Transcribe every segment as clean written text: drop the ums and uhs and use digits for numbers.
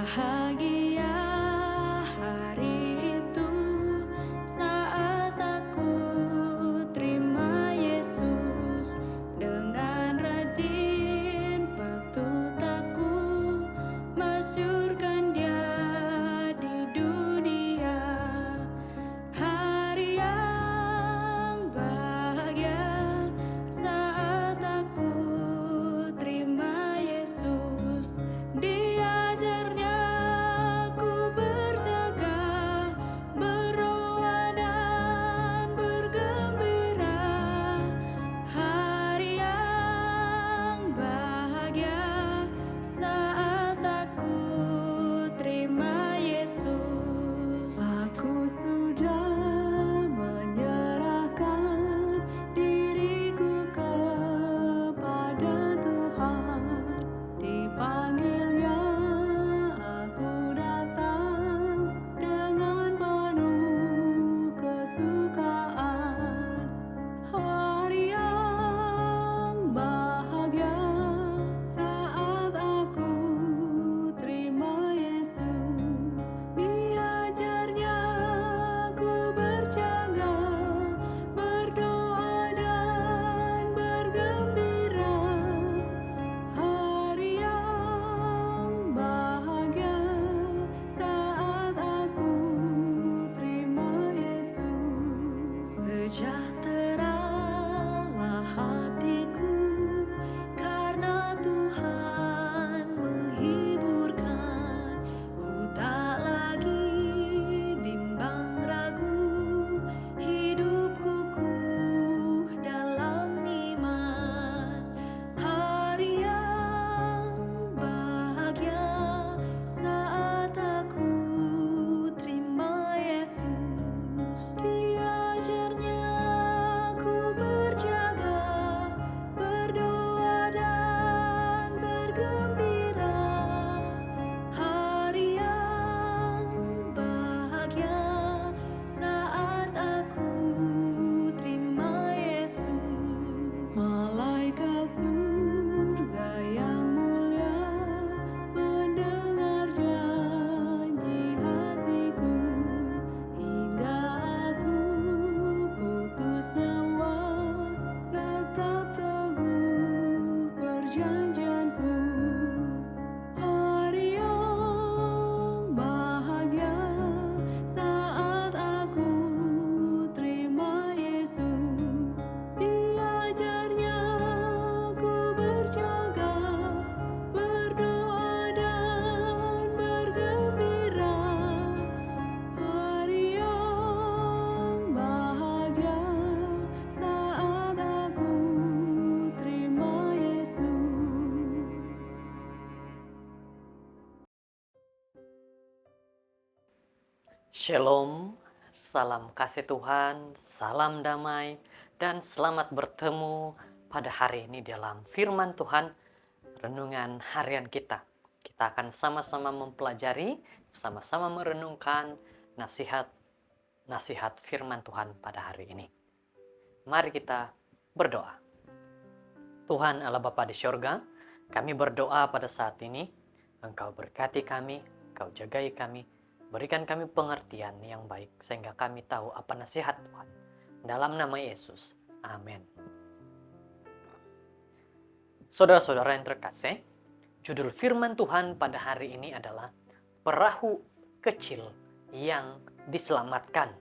Bahagia hari itu saat aku terima Yesus. Dengan rajin patut aku masyurkan Dia di dunia. Hari yang bahagia saat aku terima Yesus. Diajarnya ku berjaga, berdoa dan bergembira. Hari yang bahagia saat aku terima Yesus. Aku sudah menyerahkan diriku kepada Tuhan. Dipanggilnya aku datang dengan penuh kesukaan. Hari yang bahagia saat aku terima Yesus. Diajarnya ku berjaga, berdoa dan bergembira. Hari yang bahagia saat aku terima Yesus. Sejahteralah hatiku karena Tuhan menghiburkan. Ku tak lagi bimbang ragu, hidupku kukuh dalam iman. Hari yang bahagia saat aku terima Yesus. Diajarnya ku berjaga, berdoa dan bergembira. Hari yang bahagia saat aku terima Yesus. Malaikat surga yang mulia mendengar janji hatiku, hingga aku putus nyawa tetap teguh perjanjianku. Hari yang bahagia saat aku terima Yesus. Diajarnya ku berjaga, berdoa dan bergembira. Hari yang bahagia saat aku terima Yesus. Shalom, salam kasih Tuhan, salam damai, dan selamat bertemu pada hari ini dalam firman Tuhan, renungan harian kita. Kita akan sama-sama mempelajari, sama-sama merenungkan nasihat firman Tuhan pada hari ini. Mari kita berdoa. Tuhan Allah Bapa di sorga, kami berdoa pada saat ini, Engkau berkati kami, Engkau jagai kami, berikan kami pengertian yang baik sehingga kami tahu apa nasihat Tuhan. Dalam nama Yesus, amin. Saudara-saudara yang terkasih, judul firman Tuhan pada hari ini adalah Perahu Kecil yang Diselamatkan.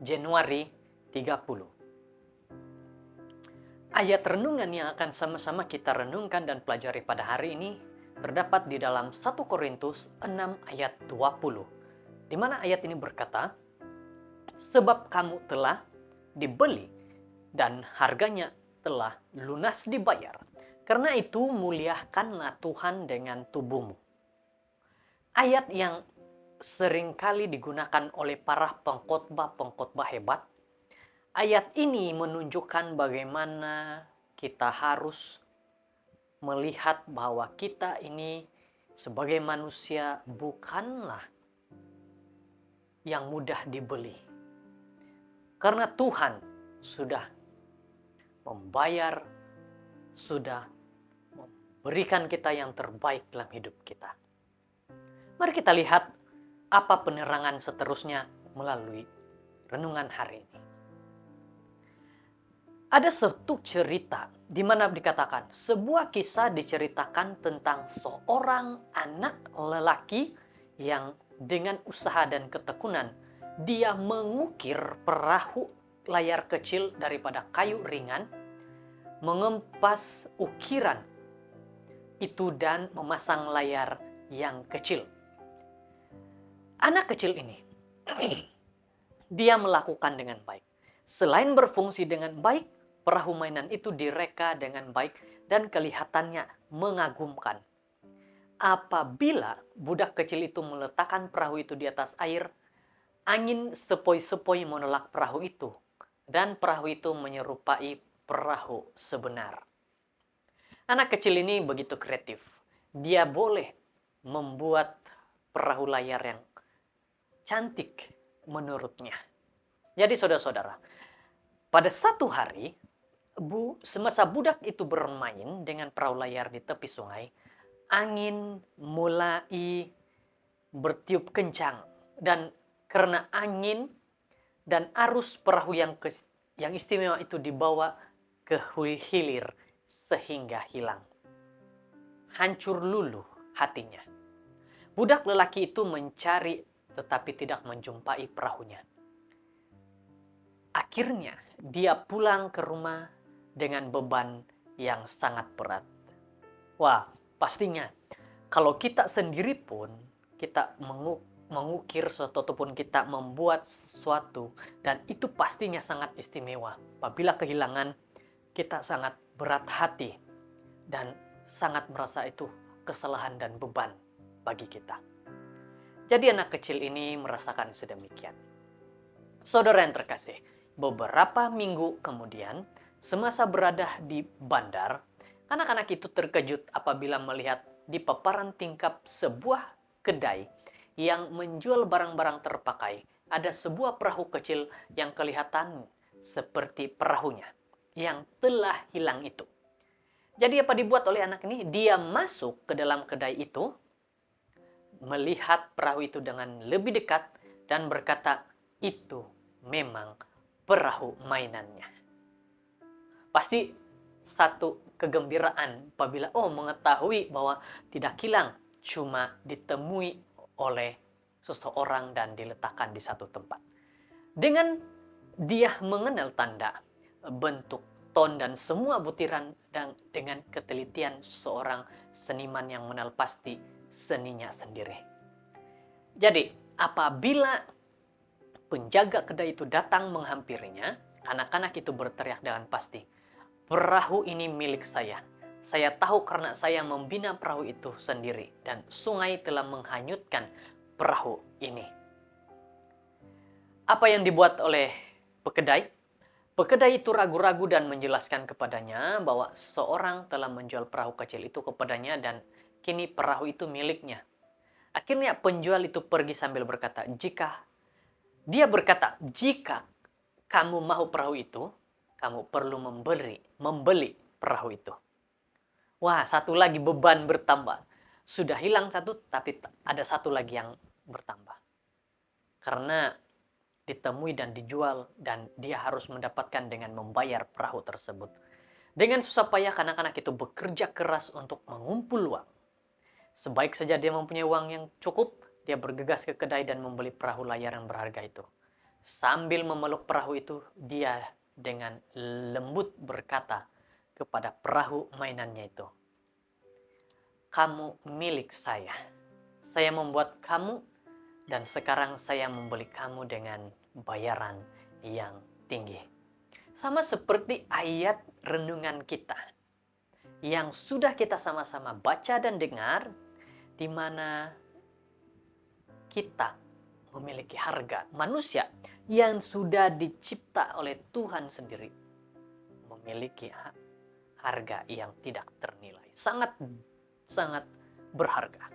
Januari 30. Ayat renungan yang akan sama-sama kita renungkan dan pelajari pada hari ini terdapat di dalam 1 Korintus 6 ayat 20. Di mana ayat ini berkata, sebab kamu telah dibeli dan harganya telah lunas dibayar. Karena itu muliakanlah Tuhan dengan tubuhmu. Ayat yang seringkali digunakan oleh para pengkhotbah hebat. Ayat ini menunjukkan bagaimana kita harus melihat bahwa kita ini sebagai manusia bukanlah yang mudah dibeli. Karena Tuhan sudah membayar, sudah memberikan kita yang terbaik dalam hidup kita. Mari kita lihat apa penerangan seterusnya melalui renungan hari ini. Ada satu cerita di mana dikatakan sebuah kisah diceritakan tentang seorang anak lelaki yang dengan usaha dan ketekunan dia mengukir perahu layar kecil daripada kayu ringan, mengempas ukiran itu dan memasang layar yang kecil. Anak kecil ini dia melakukan dengan baik. Selain berfungsi dengan baik, perahu mainan itu direka dengan baik dan kelihatannya mengagumkan. Apabila budak kecil itu meletakkan perahu itu di atas air, angin sepoi-sepoi menolak perahu itu dan perahu itu menyerupai perahu sebenar. Anak kecil ini begitu kreatif. Dia boleh membuat perahu layar yang cantik menurutnya. Jadi saudara-saudara, pada satu hari, semasa budak itu bermain dengan perahu layar di tepi sungai, angin mulai bertiup kencang. Dan karena angin dan arus perahu yang istimewa itu dibawa ke hilir sehingga hilang. Hancur luluh hatinya. Budak lelaki itu mencari tetapi tidak menjumpai perahunya. Akhirnya dia pulang ke rumah dengan beban yang sangat berat. Wah, pastinya kalau kita sendiri pun kita mengukir sesuatu ataupun kita membuat sesuatu dan itu pastinya sangat istimewa. Apabila kehilangan, kita sangat berat hati dan sangat merasa itu kesalahan dan beban bagi kita. Jadi anak kecil ini merasakan sedemikian. Saudara yang terkasih, beberapa minggu kemudian, semasa berada di bandar, anak-anak itu terkejut apabila melihat di paparan tingkap sebuah kedai yang menjual barang-barang terpakai, ada sebuah perahu kecil yang kelihatan seperti perahunya yang telah hilang itu. Jadi apa dibuat oleh anak ini? Dia masuk ke dalam kedai itu, melihat perahu itu dengan lebih dekat dan berkata, itu memang perahu mainannya. Pasti satu kegembiraan apabila mengetahui bahwa tidak hilang, cuma ditemui oleh seseorang dan diletakkan di satu tempat. Dengan dia mengenal tanda, bentuk, ton dan semua butiran dan dengan ketelitian seorang seniman yang mengenal pasti seninya sendiri. Jadi apabila penjaga kedai itu datang menghampirinya, anak-anak itu berteriak dengan pasti, perahu ini milik saya. Saya tahu karena saya membina perahu itu sendiri dan sungai telah menghanyutkan perahu ini. Apa yang dibuat oleh pekedai? Pekedai itu ragu-ragu dan menjelaskan kepadanya bahwa seorang telah menjual perahu kecil itu kepadanya dan kini perahu itu miliknya. Akhirnya penjual itu pergi sambil berkata, jika kamu mau perahu itu, kamu perlu membeli perahu itu. Wah, satu lagi beban bertambah. Sudah hilang satu, tapi ada satu lagi yang bertambah. Karena ditemui dan dijual, dan dia harus mendapatkan dengan membayar perahu tersebut. Dengan susah payah, anak-anak itu bekerja keras untuk mengumpul uang. Sebaik saja dia mempunyai uang yang cukup, dia bergegas ke kedai dan membeli perahu layar yang berharga itu. Sambil memeluk perahu itu, dia dengan lembut berkata kepada perahu mainannya itu, kamu milik saya. Saya membuat kamu dan sekarang saya membeli kamu dengan bayaran yang tinggi. Sama seperti ayat renungan kita yang sudah kita sama-sama baca dan dengar, di mana kita memiliki harga. Manusia yang sudah dicipta oleh Tuhan sendiri memiliki harga yang tidak ternilai. Sangat berharga.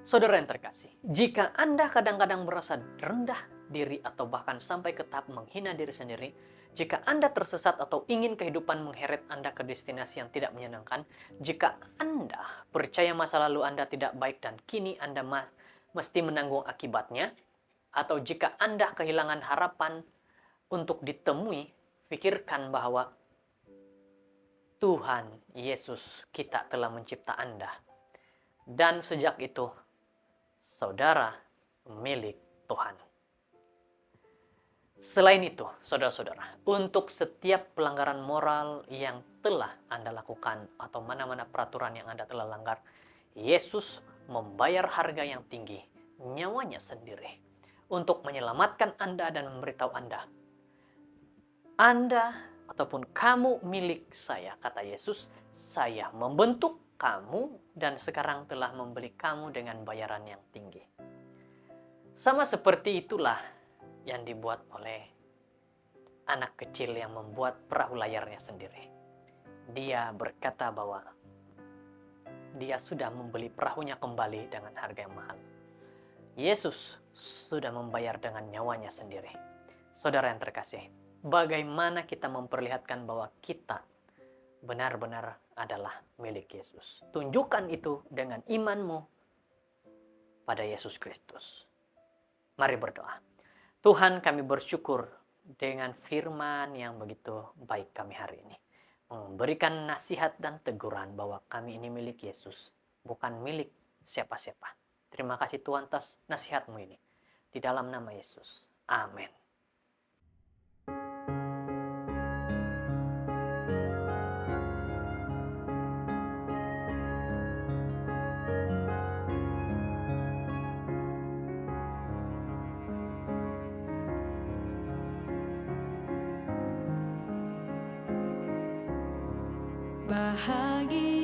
Saudara yang terkasih, jika Anda kadang-kadang merasa rendah diri atau bahkan sampai ke tahap menghina diri sendiri, Jika Anda tersesat atau ingin kehidupan mengheret Anda ke destinasi yang tidak menyenangkan, jika Anda percaya masa lalu Anda tidak baik dan kini Anda mesti menanggung akibatnya, atau jika Anda kehilangan harapan untuk ditemui, pikirkan bahwa Tuhan Yesus kita telah mencipta Anda. Dan sejak itu, saudara milik Tuhan. Selain itu, saudara-saudara, untuk setiap pelanggaran moral yang telah Anda lakukan atau mana-mana peraturan yang Anda telah langgar, Yesus membayar harga yang tinggi, nyawanya sendiri, untuk menyelamatkan Anda dan memberitahu Anda ataupun kamu milik saya, kata Yesus, saya membentuk kamu dan sekarang telah membeli kamu dengan bayaran yang tinggi. Sama seperti itulah yang dibuat oleh anak kecil yang membuat perahu layarnya sendiri. Dia berkata bahwa dia sudah membeli perahunya kembali dengan harga yang mahal. Yesus sudah membayar dengan nyawanya sendiri. Saudara yang terkasih, bagaimana kita memperlihatkan bahwa kita benar-benar adalah milik Yesus? Tunjukkan itu dengan imanmu pada Yesus Kristus. Mari berdoa. Tuhan, kami bersyukur dengan firman yang begitu baik kami hari ini. Memberikan nasihat dan teguran bahwa kami ini milik Yesus, bukan milik siapa-siapa. Terima kasih Tuhan atas nasihat-Mu ini. Di dalam nama Yesus. Amin. Bahagia